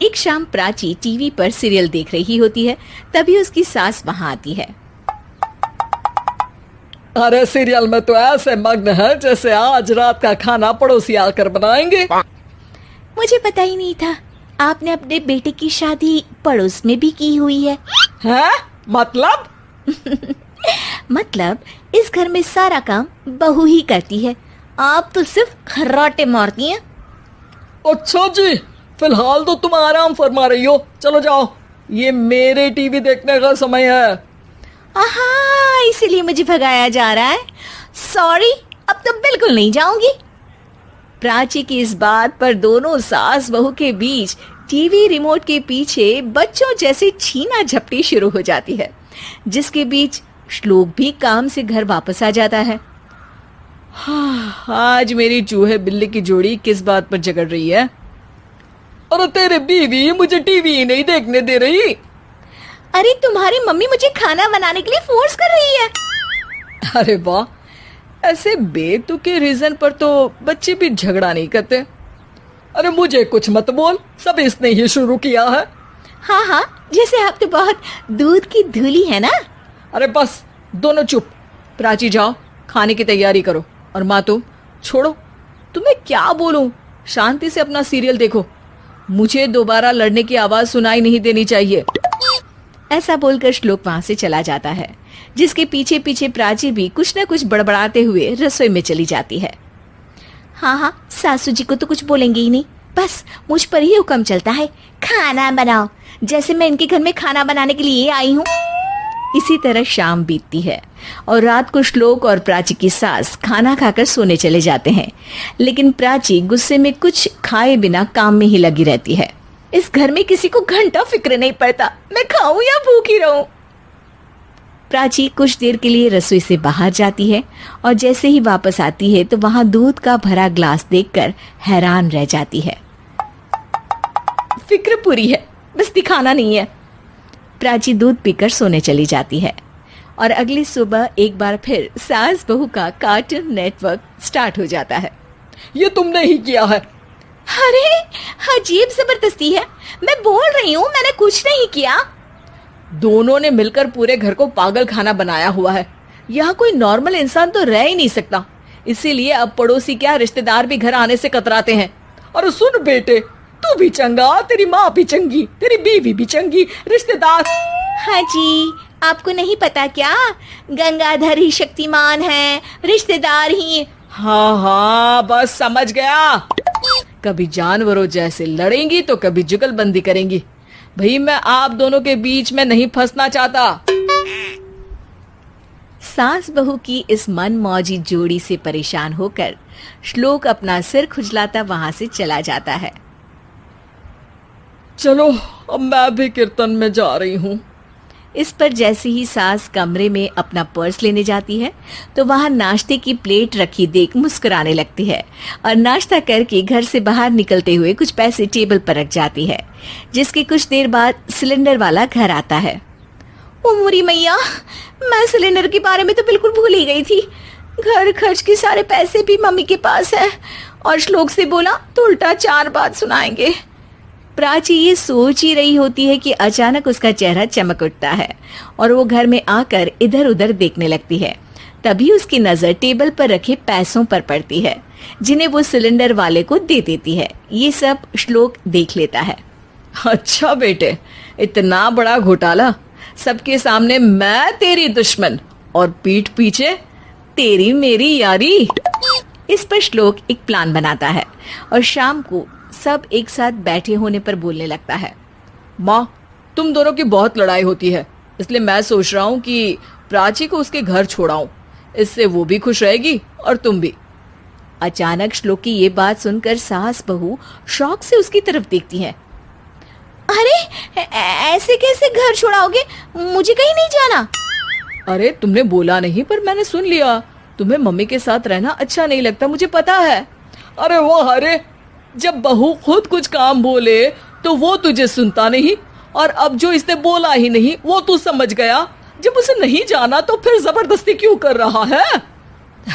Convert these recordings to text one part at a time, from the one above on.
एक शाम प्राची टीवी पर सीरियल देख रही होती है। तभी उसकी सास वहां आती है। अरे सीरियल में तो ऐसे मग्न है जैसे आज रात का खाना पड़ोसी आकर बनाएंगे। मुझे पता ही नहीं था आपने अपने बेटे की शादी पड़ोस में भी की हुई है। हैं? मतलब? मतलब इस घर में सारा काम बहू ही करती है, आप तो सिर्फ खर्राटे मारती हैं। अच्छा जी, फिलहाल तो तुम आराम फरमा रही हो, चलो जाओ, ये मेरे टीवी देखने का समय है। आहा, इसीलिए मुझे भगाया जा रहा है। सॉरी, अब तो बिल्कुल नहीं जाऊंगी। प्राची की इस बात पर दोनों सास बहू के बीच टीवी रिमोट के पीछे बच्चों जैसे छीना झपटी शुरू हो जाती है, जिसके बीच श्लोक भी काम से घर वापस आ जाता है। हाँ, आज मेरी चूहे बिल्ली की जोड़ी किस बात पर झगड़ रही है? अरे तेरे बीवी मुझे टीवी ही नहीं देखने दे रही। अरे तुम्हारी मम्मी मुझे खाना बनाने के लिए फोर्स कर रही है। अरे वाह, ऐसे बेतुके रीजन पर तो बच्चे भी झगड़ा नहीं करते। अरे मुझे कुछ मत बोल, सब इसने ही शुरू किया है। हाँ हाँ, जैसे आप तो बहुत दूध की धूली है ना। अरे बस, दोनों चुप। प्राची जाओ, खाने की तैयारी करो। और माँ तुम छोड़ो, तुम्हें क्या बोलूं, शांति से अपना सीरियल देखो, मुझे दोबारा लड़ने की आवाज सुनाई नहीं देनी चाहिए। ऐसा बोलकर श्लोक वहां से चला जाता है, जिसके पीछे पीछे प्राची भी कुछ न कुछ बड़बड़ाते हुए रसोई में चली जाती है। हाँ हाँ, सासू जी को तो कुछ बोलेंगे ही नहीं, बस मुझ पर ही हुक्म चलता है, खाना बनाओ, जैसे मैं इनके घर में खाना बनाने के लिए आई हूँ। इसी तरह शाम बीतती है और रात को श्लोक और प्राची की सास खाना खाकर सोने चले जाते हैं, लेकिन प्राची गुस्से में कुछ खाए बिना काम में ही लगी रहती है। इस घर में किसी को घंटा फिक्र नहीं पड़ता, मैं खाऊं या भूखी रहूं। प्राची कुछ देर के लिए रसोई से बाहर जाती है और जैसे ही वापस आती है तो वहां दूध का भरा ग्लास देखकर हैरान रह जाती है। फिक्र पूरी है, बस दिखाना नहीं है। प्राची दूध पीकर सोने चली जाती है और अगली सुबह एक बार फिर सास बहू का कार्टून नेटवर्क स्टार्ट हो जाता है। ये तुमने ही किया है। अरे अजीब जबरदस्ती है, मैं बोल रही हूँ मैंने कुछ नहीं किया। दोनों ने मिलकर पूरे घर को पागल खाना बनाया हुआ है। यहाँ कोई नॉर्मल इंसान तो रह ही नहीं सकता, इसीलिए अब पड़ोसी क्या रिश्तेदार भी घर आने से कतराते हैं। और सुन बेटे, तू भी चंगा, तेरी माँ भी चंगी, तेरी बीवी भी चंगी, रिश्तेदार। हाँ जी, आपको नहीं पता क्या, गंगाधर ही शक्तिमान है, रिश्तेदार ही। हाँ हाँ, बस समझ गया। कभी जानवरों जैसे लड़ेंगी तो कभी जुगलबंदी करेंगी। भाई मैं आप दोनों के बीच में नहीं फंसना चाहता। सास बहू की इस मनमौजी जोड़ी से परेशान होकर श्लोक अपना सिर खुजलाता वहां से चला जाता है। चलो अब मैं भी कीर्तन में जा रही हूँ। इस पर जैसे ही सास कमरे में अपना पर्स लेने जाती है तो वहां नाश्ते की प्लेट रखी देख मुस्कुराने लगती है और नाश्ता करके घर से बाहर निकलते हुए कुछ पैसे टेबल पर रख जाती है, जिसके कुछ देर बाद सिलेंडर वाला घर आता है। ओ मोरी मैया, मैं सिलेंडर के बारे में तो बिल्कुल भूल ही गई थी। घर खर्च के सारे पैसे भी मम्मी के पास है और श्लोक से बोला तो उल्टा 4 बात सुनाएंगे। प्राची ये सोच ही रही होती है कि अचानक उसका चेहरा चमक उठता है और वो घर में आकर इधर उधर देखने लगती है। तभी उसकी नजर टेबल पर रखे पैसों पर पड़ती है, जिन्हें वो सिलेंडर वाले को दे देती है। ये सब श्लोक देख लेता है। अच्छा बेटे, इतना बड़ा घोटाला, सबके सामने मैं तेरी दुश्मन और पीठ पीछे तेरी मेरी यारी। इस पर श्लोक एक प्लान बनाता है और शाम को सब एक साथ बैठे होने पर बोलने लगता है। माँ, तुम दोनों की बहुत लड़ाई होती है, इसलिए मैं सोच रहा हूँ कि प्राची को उसके घर छोड़ाऊं, इससे वो भी खुश रहेगी और तुम भी। अचानक श्लोक की ये बात सुनकर सास बहू शौक से उसकी तरफ देखती है। अरे ऐसे कैसे घर छोड़ाओगे, मुझे कहीं नहीं जाना। अरे तुमने बोला नहीं पर मैंने सुन लिया, तुम्हें मम्मी के साथ रहना अच्छा नहीं लगता, मुझे पता है। अरे वाह, अरे जब बहू खुद कुछ काम बोले तो वो तुझे सुनता नहीं, और अब जो इसने बोला ही नहीं वो तू समझ गया। जब उसे नहीं जाना तो फिर जबरदस्ती क्यों कर रहा है?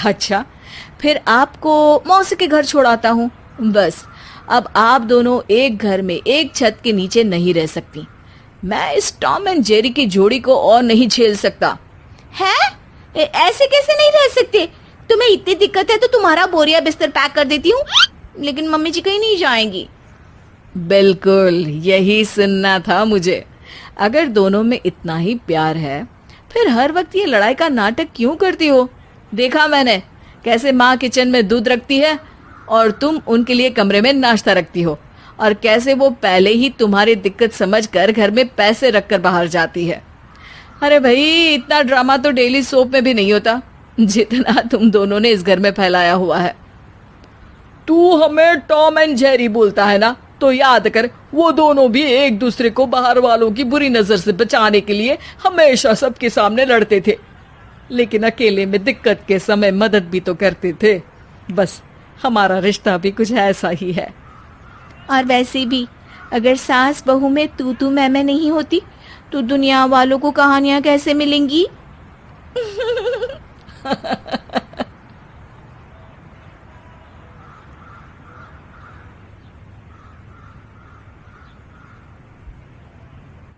अच्छा, फिर आपको मौसी के घर छोड़ाता हूँ, बस अब आप दोनों एक घर में एक छत के नीचे नहीं रह सकती। मैं इस टॉम एंड जेरी की जोड़ी को और नहीं झेल सकता। है? ऐसे कैसे नहीं रह सकते? तुम्हें इतनी दिक्कत है तो तुम्हारा बोरिया बिस्तर पैक कर देती हूँ, लेकिन मम्मी जी कहीं नहीं जाएंगी। बिल्कुल यही सुनना था मुझे। अगर दोनों में इतना ही प्यार है फिर हर वक्त ये लड़ाई का नाटक क्यों करती हो? देखा मैंने कैसे माँ किचन में दूध रखती है और तुम उनके लिए कमरे में नाश्ता रखती हो, और कैसे वो पहले ही तुम्हारी दिक्कत समझकर घर में पैसे रखकर बाहर जाती है। अरे भाई, इतना ड्रामा तो डेली सोप में भी नहीं होता जितना तुम दोनों ने इस घर में फैलाया हुआ है। तू हमें टॉम एंड जेरी बोलता है ना, तो याद कर वो दोनों भी एक दूसरे को बाहर वालों की बुरी नजर से बचाने के लिए हमेशा सबके सामने लड़ते थे, लेकिन अकेले में दिक्कत के समय मदद भी तो करते थे। बस हमारा रिश्ता भी कुछ ऐसा ही है। और वैसे भी अगर सास बहू में तू मैं नहीं होती तो दुनिया वालों को कहानियां कैसे मिलेंगी?